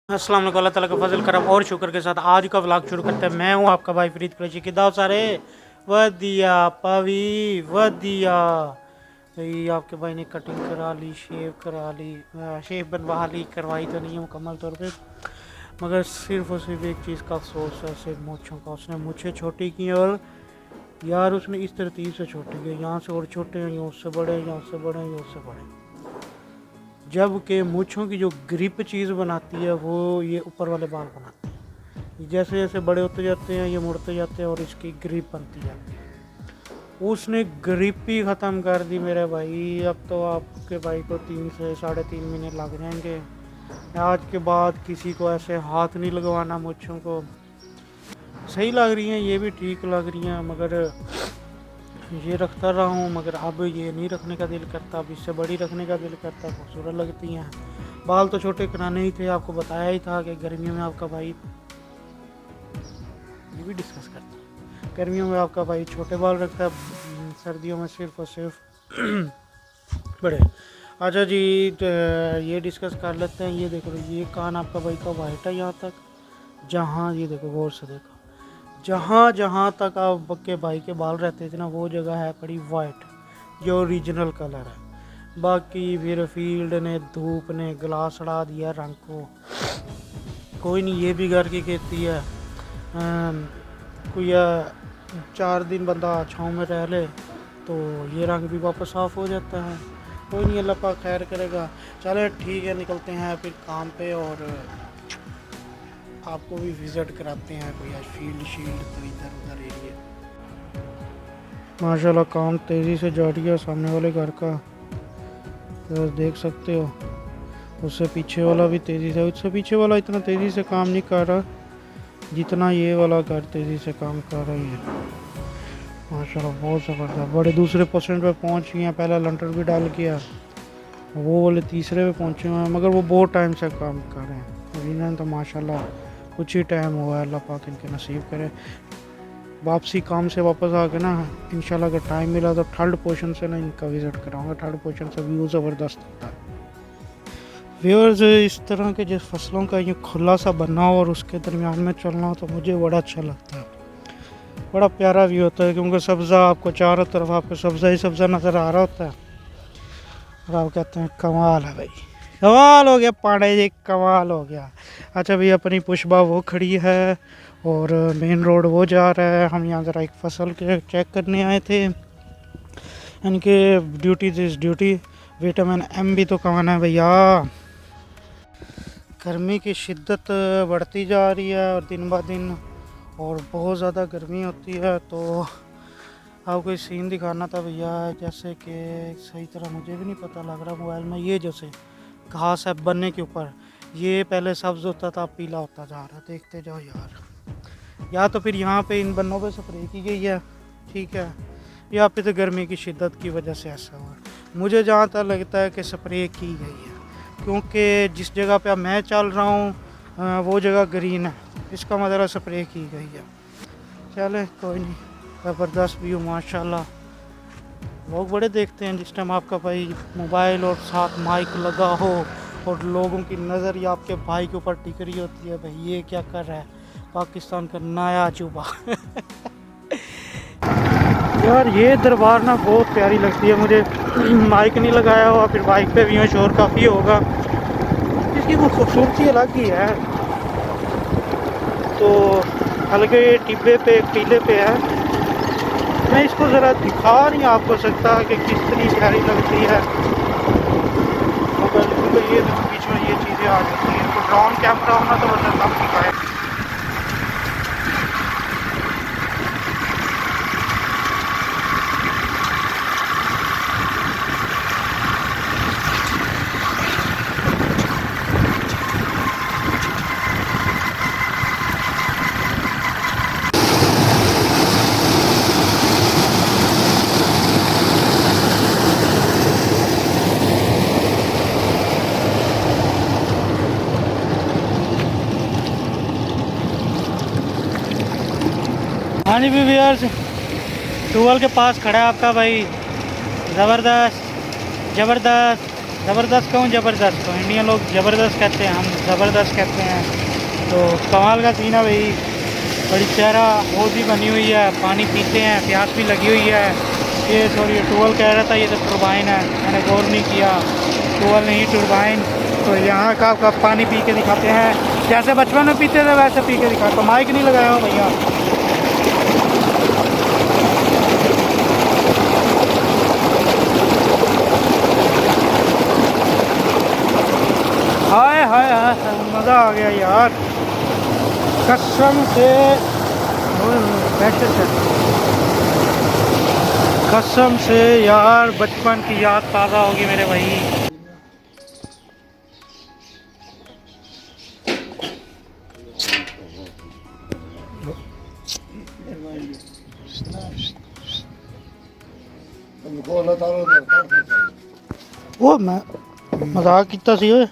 अस्सलाम वालेकुम। अल्लाह ताला का फजल करम और शुक्र के साथ आज का व्लॉग शुरू करते हैं। मैं हूँ आपका भाई फरीद कुरैशी। किदा सारे वदिया पवी वदिया भाई। आपके भाई ने कटिंग करा ली, शेव करा ली, शेव बनवा ली, करवाई तो नहीं है मुकम्मल तौर पे, मगर सिर्फ और सिर्फ एक चीज़ का अफसोस है, सिर्फ मूँछों का। उसने मुझे छोटी की और यार उसने इस तरतीब से छोटी की, यहाँ से और छोटे हैं, यहाँ उससे बड़े, यहाँ उससे बड़े, यहाँ उससे बड़े। जबकि मूँछों की जो ग्रिप चीज़ बनाती है वो ये ऊपर वाले बाल बनाते हैं। जैसे जैसे बड़े होते जाते हैं ये मुड़ते जाते हैं और इसकी ग्रिप बनती जाती है। उसने ग्रिप ही ख़त्म कर दी मेरे भाई। अब तो आपके भाई को 3 से 3.5 महीने लग जाएंगे। आज के बाद किसी को ऐसे हाथ नहीं लगवाना मूँछों को। सही लग रही हैं, ये भी ठीक लग रही हैं, मगर ये रखता रहा हूँ, मगर अब ये नहीं रखने का दिल करता। अब इससे बड़ी रखने का दिल करता, खूबसूरत लगती हैं। बाल तो छोटे कराने ही थे, आपको बताया ही था कि गर्मियों में आपका भाई, ये भी डिस्कस करते हैं, गर्मियों में आपका भाई छोटे बाल रखता है, सर्दियों में सिर्फ और सिर्फ बड़े। अच्छा जी, तो ये डिस्कस कर लेते हैं। ये देखो, ये कान आपका भाई का वाइट है यहाँ तक, जहाँ ये देखो गौर से देखो, जहाँ जहाँ तक आप के भाई के बाल रहते थे ना वो जगह है पड़ी वाइट, जो ओरिजिनल कलर है। बाकी फिर फील्ड ने, धूप ने ग्लास उड़ा दिया रंग को। कोई नहीं, ये भी घर की खेती है। कोई 4 दिन बंदा छाँव में रह ले तो ये रंग भी वापस साफ़ हो जाता है। कोई नहीं, अल्लाह पाक खैर करेगा। चले ठीक है, निकलते हैं फिर काम पे और आपको भी विज़िट कराते हैं कोई आज फील्ड तो इधर उधर एरिया। माशाल्लाह काम तेज़ी से जारी है सामने वाले घर का, तो देख सकते हो। उससे पीछे वाला भी तेज़ी से, उससे पीछे वाला इतना तेज़ी से काम नहीं कर रहा जितना ये वाला घर तेज़ी से काम कर रही है। माशाल्लाह बहुत ज़बरदस्त। बड़े दूसरे परसेंट पे पहुंच गए हैं। पहला लंटर भी डाल किया, वो वाले तीसरे पे पहुंचे हुए हैं, मगर वो बहुत टाइम से काम कर रहे हैं। इन्होंने तो माशाल्लाह कुछ ही टाइम हुआ है। अल्लाह पाक इनके नसीब करे वापसी काम से वापस आके ना, इंशाल्लाह अगर टाइम मिला तो थर्ड पोर्शन से ना इनका विज़िट कराऊंगा। थर्ड पोर्शन से व्यू ज़बरदस्त होता है। व्यूअर्स, इस तरह के जिस फसलों का ये खुला सा बनना हो और उसके दरमियान में चलना हो तो मुझे बड़ा अच्छा लगता है। बड़ा प्यारा व्यू होता है, क्योंकि सब्ज़ा आपको चारों तरफ आपको सब्ज़ा ही सब्ज़ा नज़र आ रहा होता है और आप कहते हैं कमाल है भाई, कमाल हो गया पांडे जी, कमाल हो गया। अच्छा भाई, अपनी पुष्पा वो खड़ी है और मेन रोड वो जा रहा है। हम यहाँ ज़रा एक फसल के चेक करने आए थे। इनके duty this duty, vitamin M भी तो कमाना है भैया। गर्मी की शिद्दत बढ़ती जा रही है और दिन ब दिन, और बहुत ज़्यादा गर्मी होती है। तो आपको कोई सीन दिखाना था भैया, जैसे कि सही तरह मुझे भी नहीं पता लग रहा मोबाइल में। ये जैसे घास है बनने के ऊपर, ये पहले सब्ज़ होता था, पीला होता जा रहा है। देखते जाओ यार। या तो फिर यहाँ पे इन बन्नों पे स्प्रे की गई है, ठीक है, या फिर तो गर्मी की शिद्दत की वजह से ऐसा हुआ। मुझे जहाँ तक लगता है कि स्प्रे की गई है, क्योंकि जिस जगह पे अब मैं चल रहा हूँ वो जगह ग्रीन है, इसका मतलब स्प्रे की गई है। चले कोई नहीं, ज़बरदस्त व्यू माशाल्लाह। लोग बड़े देखते हैं जिस टाइम आपका भाई मोबाइल और साथ माइक लगा हो और लोगों की नज़र ही आपके भाई के ऊपर टिक रही होती है। भाई ये क्या कर रहा है, पाकिस्तान का नया अजूबा। यार ये दरबार ना बहुत प्यारी लगती है मुझे। माइक नहीं लगाया हुआ, फिर बाइक पे भी शोर काफ़ी होगा, इसकी वो खूबसूरती अलग ही है। तो हल्के टिब्बे पे टीले पे है। मैं इसको ज़रा दिखा नहीं आपको सकता कि कितनी प्यारी लगती है, मगर तो ये बीच में ये चीज़ें आ जाती हैं। तो ड्रोन कैमरा होना तो वरना सब दिखाए। हाँ जी व्यूअर्स, टूवेल के पास खड़ा है आपका भाई, ज़बरदस्त ज़बरदस्त। ज़बरदस्त कहूँ ज़बरदस्त, तो इंडियन लोग ज़बरदस्त कहते हैं, हम ज़बरदस्त कहते हैं। तो कमाल का सीन है भाई, बड़ी चेहरा वो भी बनी हुई है, पानी पीते हैं, प्यास भी लगी हुई है। ये सॉरी टूवल कह रहा था, ये तो टरबाइन है, मैंने गौर नहीं किया, टूवल नहीं टरबाइन। तो यहाँ का पानी पी के दिखाते हैं, जैसे बचपन में पीते थे वैसे पी के दिखाते। तो माइक नहीं लगाया हो भैया। हाय हाय हाय, मज़ा आ गया यार कसम से। कसम से यार बचपन की याद ताज़ा होगी मेरे भाई। वो मैं मजाक किया सी ओए।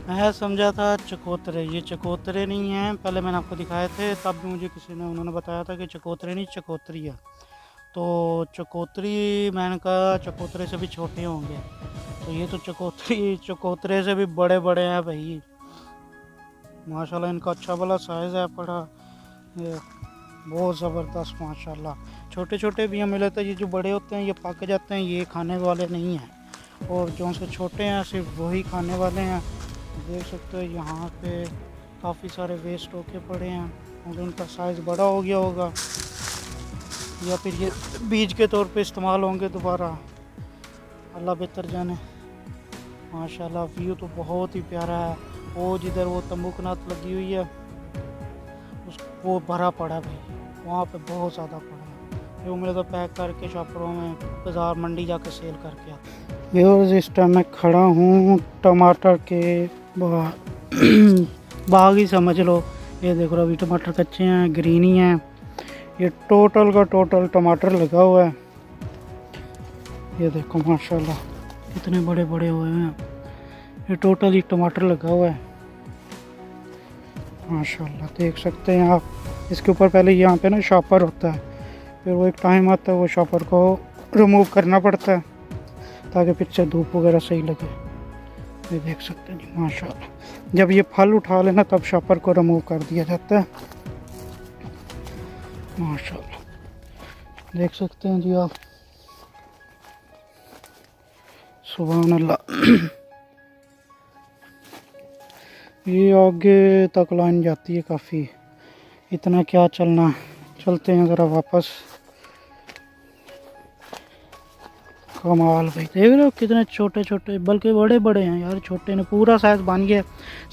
मैं समझा था चकोतरे, ये चकोतरे नहीं हैं। पहले मैंने आपको दिखाए थे, तब भी मुझे किसी ने उन्होंने बताया था कि चकोतरे नहीं चकोतरी है। तो चकोतरी मैंने कहा चकोतरे से भी छोटे होंगे, तो ये तो चकोतरी चकोतरे से भी बड़े बड़े हैं भाई। माशाल्लाह इनका अच्छा भला साइज़ है, बड़ा ये बहुत ज़बरदस्त माशाल्लाह। छोटे छोटे भी हमें लगता है ये जो बड़े होते हैं ये पक जाते हैं, ये खाने वाले नहीं हैं। और जो से छोटे हैं सिर्फ वही खाने वाले हैं। देख सकते हो यहाँ पे काफ़ी सारे वेस्ट होके पड़े हैं, और उनका साइज़ बड़ा हो गया होगा, या फिर ये बीज के तौर पे इस्तेमाल होंगे दोबारा, अल्लाह बेहतर जाने। माशाल्लाह व्यू तो बहुत ही प्यारा है। वो जिधर वो तंबूकनाथ लगी हुई है उस वो भरा पड़ा भाई, वहाँ पे बहुत ज़्यादा पड़ा है। ये उम्मीद तो पैक करके शॉपरों में बाज़ार मंडी जाके सेल करके आते हैं। व्यूअर्स इस टाइम मैं खड़ा हूँ टमाटर के बाग ही समझ लो। ये देखो अभी टमाटर कच्चे हैं, ग्रीन ही हैं। ये टोटल का टोटल टमाटर लगा हुआ है। ये देखो माशाल्लाह कितने बड़े बड़े हुए हैं। ये टोटल ही टमाटर लगा हुआ है माशाल्लाह, देख सकते हैं आप। इसके ऊपर पहले यहाँ पे ना शॉपर होता है, फिर वो एक टाइम आता है वो शॉपर को रिमूव करना पड़ता है ताकि पीछे धूप वगैरह सही लगे। ये देख सकते हैं जी माशाल्लाह। जब ये फल उठा लेना तब शॉपर को रिमूव कर दिया जाता है माशाल्लाह। देख सकते हैं जी आप, सुभान अल्लाह। ये आगे तक लाइन जाती है काफ़ी, इतना क्या चलना। चलते हैं ज़रा वापस। कमाल भाई, देख रहे हो कितने छोटे छोटे, बल्कि बड़े बड़े हैं यार, छोटे ने पूरा साइज़ बन गया।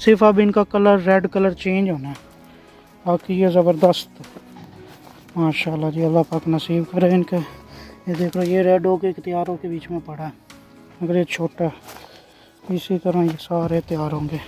सिर्फ अब इनका कलर रेड कलर चेंज होना है, बाकी ये ज़बरदस्त माशाल्लाह जी। अल्लाह पाक नसीब करे इनके। ये देख लो ये रेड होके तैयारों के बीच में पड़ा है, अगर ये छोटा इसी तरह ये सारे तैयार होंगे।